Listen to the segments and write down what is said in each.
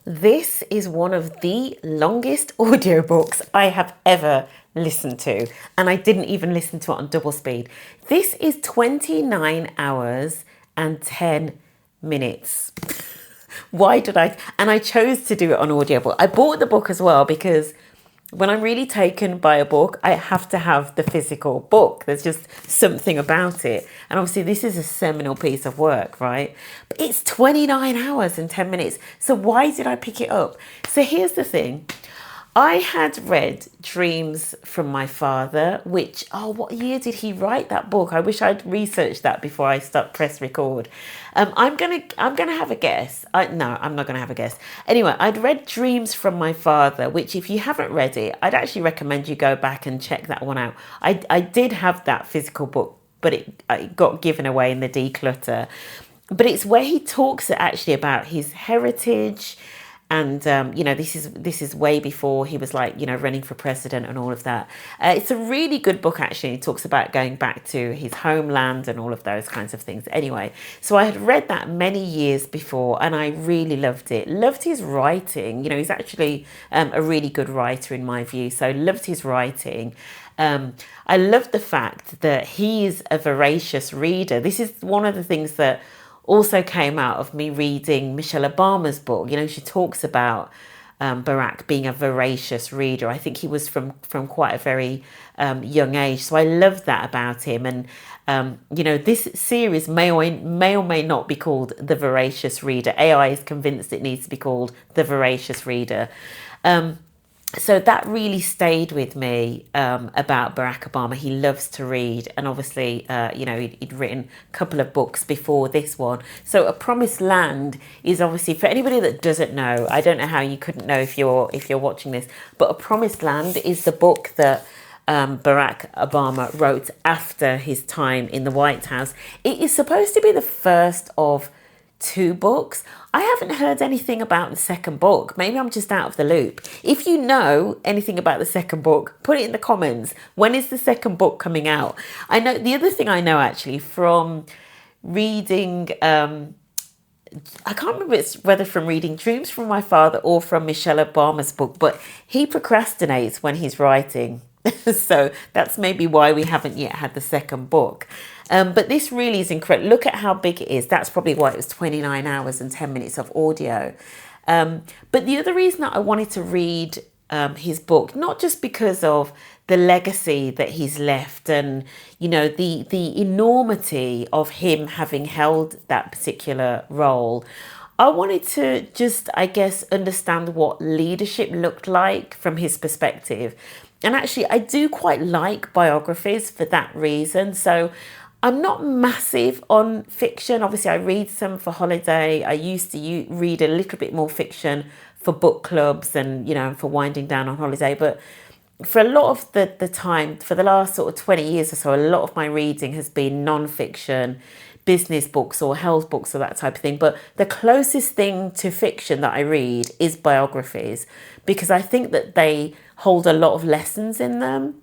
This is one of the longest audiobooks I have ever listened to, and I didn't even listen to it on double speed. This is 29 hours and 10 minutes. Why did I? And I chose to do it on audiobook. I bought the book as well because when I'm really taken by a book, I have to have the physical book. There's just something about it. And obviously, this is a seminal piece of work, right? But it's 29 hours and 10 minutes. So why did I pick it up? So here's the thing. I had read Dreams from My Father, which, what year did he write that book? I wish I'd researched that before I press record. I'm gonna have a guess. No, I'm not gonna have a guess. Anyway, I'd read Dreams from My Father, which if you haven't read it, I'd actually recommend you go back and check that one out. I did have that physical book, but it got given away in the declutter. But it's where he talks actually about his heritage. And this is way before he was running for president and all of that. It's a really good book actually. He talks about going back to his homeland and all of those kinds of things. Anyway, so I had read that many years before, and I really loved it. Loved his writing. He's actually a really good writer in my view. So loved his writing. I loved the fact that he's a voracious reader. This is one of the things that also came out of me reading Michelle Obama's book. She talks about Barack being a voracious reader. I think he was from quite a very young age. So I love that about him. And, this series may or may not be called The Voracious Reader. AI is convinced it needs to be called The Voracious Reader. So that really stayed with me about Barack Obama. He loves to read, and obviously, he'd written a couple of books before this one. So A Promised Land is obviously, for anybody that doesn't know, I don't know how you couldn't know if you're watching this, but A Promised Land is the book that Barack Obama wrote after his time in the White House. It is supposed to be the first of two books. I haven't heard anything about the second book. Maybe I'm just out of the loop. If you know anything about the second book, put it in the comments. When is the second book coming out? I know the other thing I know actually from reading, I can't remember whether from reading Dreams from My Father or from Michelle Obama's book, but he procrastinates when he's writing. So that's maybe why we haven't yet had the second book. But this really is incredible. Look at how big it is. That's probably why it was 29 hours and 10 minutes of audio. But the other reason that I wanted to read his book, not just because of the legacy that he's left and, the enormity of him having held that particular role, I wanted to just, I guess, understand what leadership looked like from his perspective. And actually, I do quite like biographies for that reason. So I'm not massive on fiction. Obviously, I read some for holiday. I used to read a little bit more fiction for book clubs and, for winding down on holiday. But for a lot of the time, for the last sort of 20 years or so, a lot of my reading has been non-fiction, business books or health books or that type of thing. But the closest thing to fiction that I read is biographies, because I think that they hold a lot of lessons in them,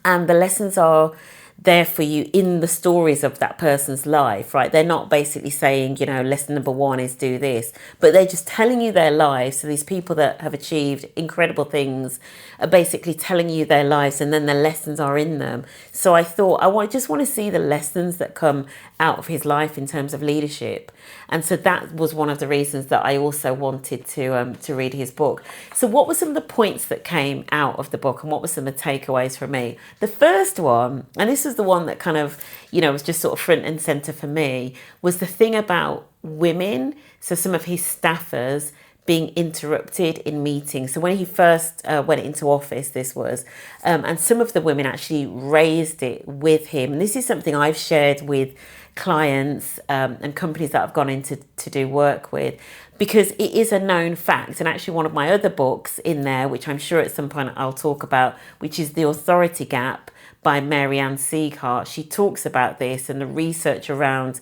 and the lessons are there for you in the stories of that person's life, right? They're not basically saying, lesson number one is do this, but they're just telling you their lives. So these people that have achieved incredible things are basically telling you their lives, and then the lessons are in them. So I thought just want to see the lessons that come out of his life in terms of leadership. And so that was one of the reasons that I also wanted to read his book. So what were some of the points that came out of the book, and what were some of the takeaways for me? The first one, and this is the one that kind of, was just sort of front and center for me, was the thing about women. So some of his staffers being interrupted in meetings. So when he first went into office, this was, and some of the women actually raised it with him. And this is something I've shared with clients and companies that I've gone into to do work with, because it is a known fact. And actually one of my other books in there, which I'm sure at some point I'll talk about, which is The Authority Gap by Mary Ann Sieghart. She talks about this and the research around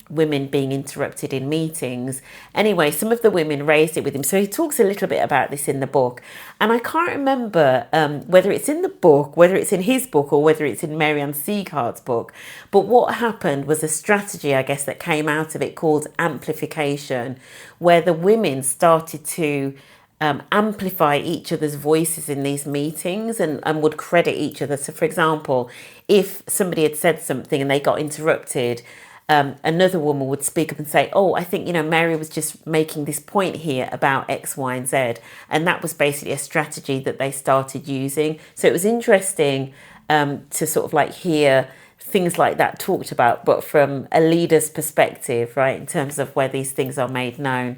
women being interrupted in meetings. Anyway, some of the women raised it with him. So he talks a little bit about this in the book. And I can't remember whether it's in the book, whether it's in his book, or whether it's in Marianne Sieghart's book. But what happened was a strategy, I guess, that came out of it called amplification, where the women started to amplify each other's voices in these meetings, and would credit each other. So, for example, if somebody had said something and they got interrupted, another woman would speak up and say, oh, I think, Mary was just making this point here about X, Y, and Z. And that was basically a strategy that they started using. So it was interesting to sort of like hear things like that talked about, but from a leader's perspective, right, in terms of where these things are made known.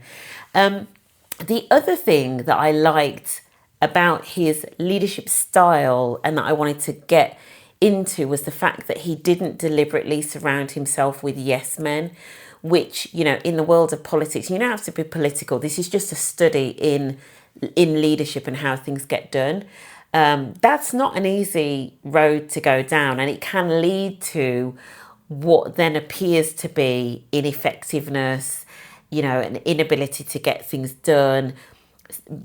The other thing that I liked about his leadership style and that I wanted to get into was the fact that he didn't deliberately surround himself with yes men, which, in the world of politics, you don't have to be political. This is just a study in leadership and how things get done. That's not an easy road to go down, and it can lead to what then appears to be ineffectiveness, an inability to get things done,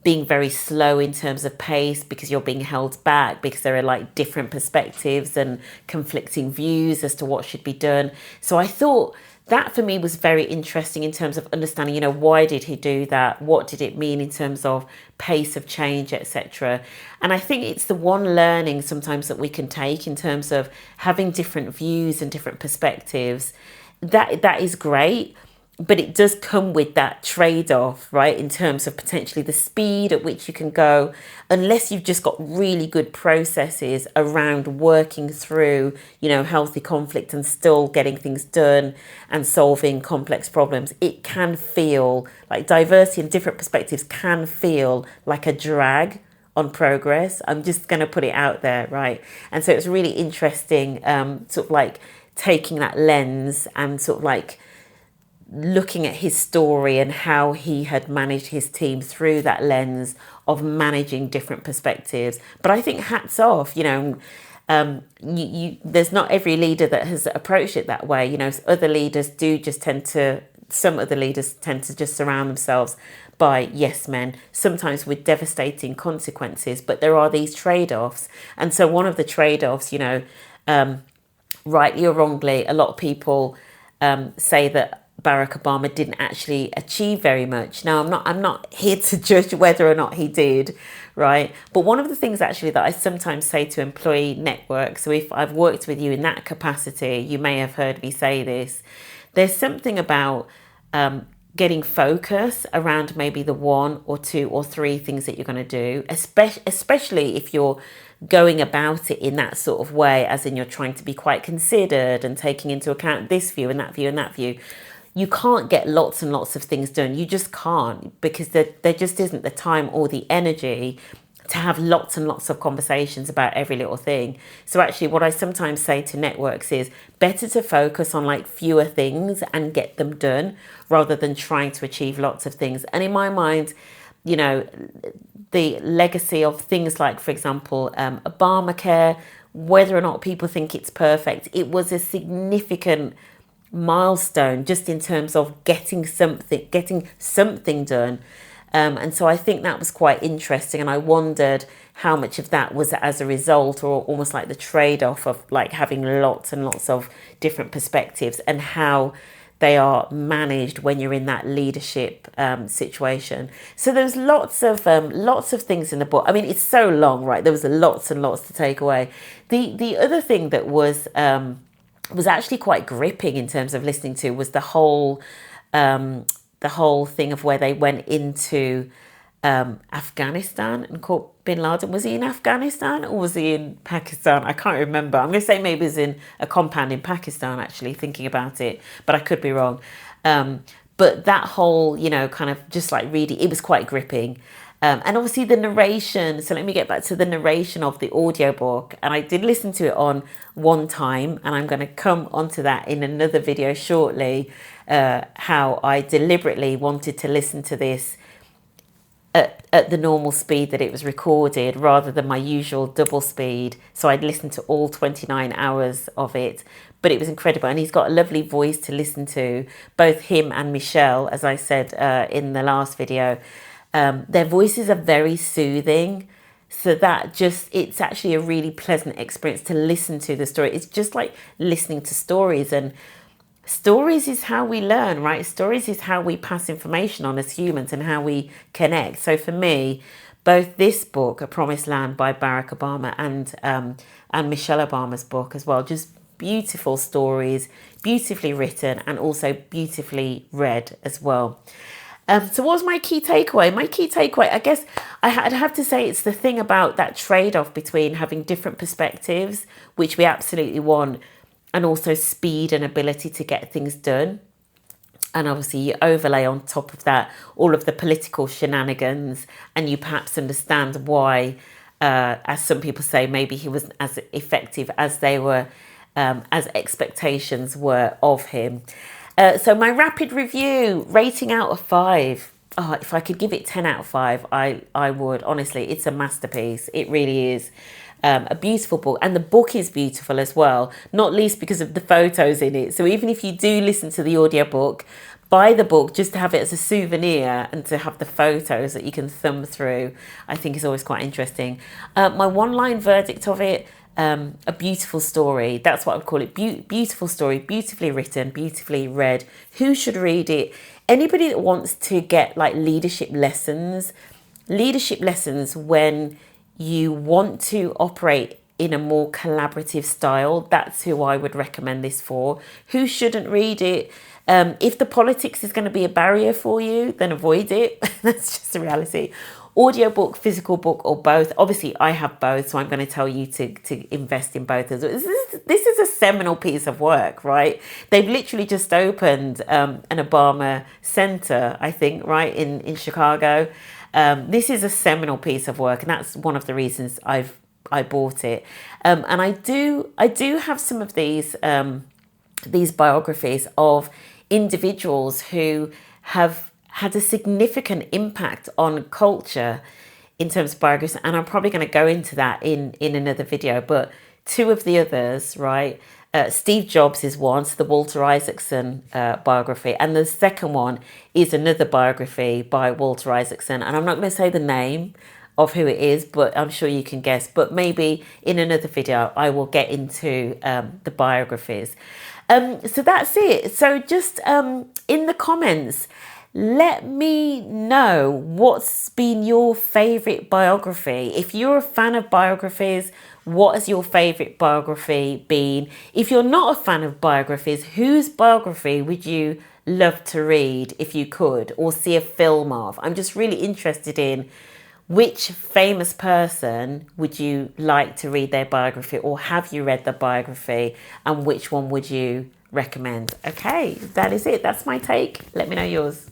being very slow in terms of pace because you're being held back because there are like different perspectives and conflicting views as to what should be done. So I thought that for me was very interesting in terms of understanding, why did he do that? What did it mean in terms of pace of change, etc. And I think it's the one learning sometimes that we can take in terms of having different views and different perspectives. That is great. But it does come with that trade-off, right, in terms of potentially the speed at which you can go, unless you've just got really good processes around working through, healthy conflict and still getting things done and solving complex problems. It can feel like diversity and different perspectives can feel like a drag on progress. I'm just going to put it out there, right? And so it's really interesting, sort of like taking that lens and sort of like looking at his story and how he had managed his team through that lens of managing different perspectives. But I think hats off, there's not every leader that has approached it that way. Some other leaders tend to just surround themselves by yes men, sometimes with devastating consequences. But there are these trade-offs. And so one of the trade-offs, rightly or wrongly, a lot of people say that Barack Obama didn't actually achieve very much. Now, I'm not here to judge whether or not he did, right? But one of the things actually that I sometimes say to employee networks, so if I've worked with you in that capacity, you may have heard me say this, there's something about getting focus around maybe the one or two or three things that you're going to do, especially if you're going about it in that sort of way, as in you're trying to be quite considered and taking into account this view and that view and that view. You can't get lots and lots of things done. You just can't, because there just isn't the time or the energy to have lots and lots of conversations about every little thing. So actually what I sometimes say to networks is better to focus on like fewer things and get them done rather than trying to achieve lots of things. And in my mind, the legacy of things like, for example, Obamacare, whether or not people think it's perfect, it was a significant milestone just in terms of getting something done. And so I think that was quite interesting. And I wondered how much of that was as a result or almost like the trade-off of like having lots and lots of different perspectives and how they are managed when you're in that leadership situation. So there's lots of things in the book. I mean, it's so long, right? There was lots and lots to take away. The other thing that was actually quite gripping in terms of listening to was the whole thing of where they went into Afghanistan and caught bin Laden. Was he in Afghanistan or was he in Pakistan? I can't remember. I'm going to say maybe he was in a compound in Pakistan, actually, thinking about it, but I could be wrong. But that whole, kind of just like reading, it was quite gripping. And obviously the narration, so let me get back to the narration of the audiobook. And I did listen to it on one time, and I'm going to come onto that in another video shortly, how I deliberately wanted to listen to this at the normal speed that it was recorded rather than my usual double speed. So I'd listened to all 29 hours of it, but it was incredible. And he's got a lovely voice to listen to, both him and Michelle, as I said in the last video. Their voices are very soothing. So that it's actually a really pleasant experience to listen to the story. It's just like listening to stories, and stories is how we learn, right? Stories is how we pass information on as humans and how we connect. So for me, both this book, A Promised Land by Barack Obama, and Michelle Obama's book as well, just beautiful stories, beautifully written, and also beautifully read as well. So what was my key takeaway? My key takeaway, I guess I'd have to say it's the thing about that trade-off between having different perspectives, which we absolutely want, and also speed and ability to get things done. And obviously you overlay on top of that all of the political shenanigans, and you perhaps understand why, as some people say, maybe he wasn't as effective as they were, as expectations were of him. So my rapid review, rating out of 5. Oh, if I could give it 10 out of 5, I would. Honestly, it's a masterpiece. It really is. A beautiful book, and the book is beautiful as well, not least because of the photos in it. So even if you do listen to the audiobook, buy the book just to have it as a souvenir and to have the photos that you can thumb through, I think is always quite interesting. My one-line verdict of it, a beautiful story. That's what I would call it. Beautiful story, beautifully written, beautifully read. Who should read it? Anybody that wants to get like leadership lessons when you want to operate in a more collaborative style, that's who I would recommend this for. Who shouldn't read it? If the politics is going to be a barrier for you, then avoid it. That's just the reality. Audiobook, physical book, or both. Obviously, I have both, so I'm going to tell you to invest in both. This is a seminal piece of work, right? They've literally just opened an Obama Center, I think, right, in Chicago. This is a seminal piece of work, and that's one of the reasons I bought it. And I do have some of these biographies of individuals who have had a significant impact on culture in terms of biographies, and I'm probably going to go into that in another video. But two of the others, right? Steve Jobs is one, so the Walter Isaacson biography, and the second one is another biography by Walter Isaacson, and I'm not going to say the name of who it is, but I'm sure you can guess. But maybe in another video I will get into the biographies. So that's it. So just in the comments, let me know what's been your favourite biography. If you're a fan of biographies, what has your favourite biography been? If you're not a fan of biographies, whose biography would you love to read if you could, or see a film of? I'm just really interested in which famous person would you like to read their biography, or have you read the biography, and which one would you recommend? Okay, that is it. That's my take. Let me know yours.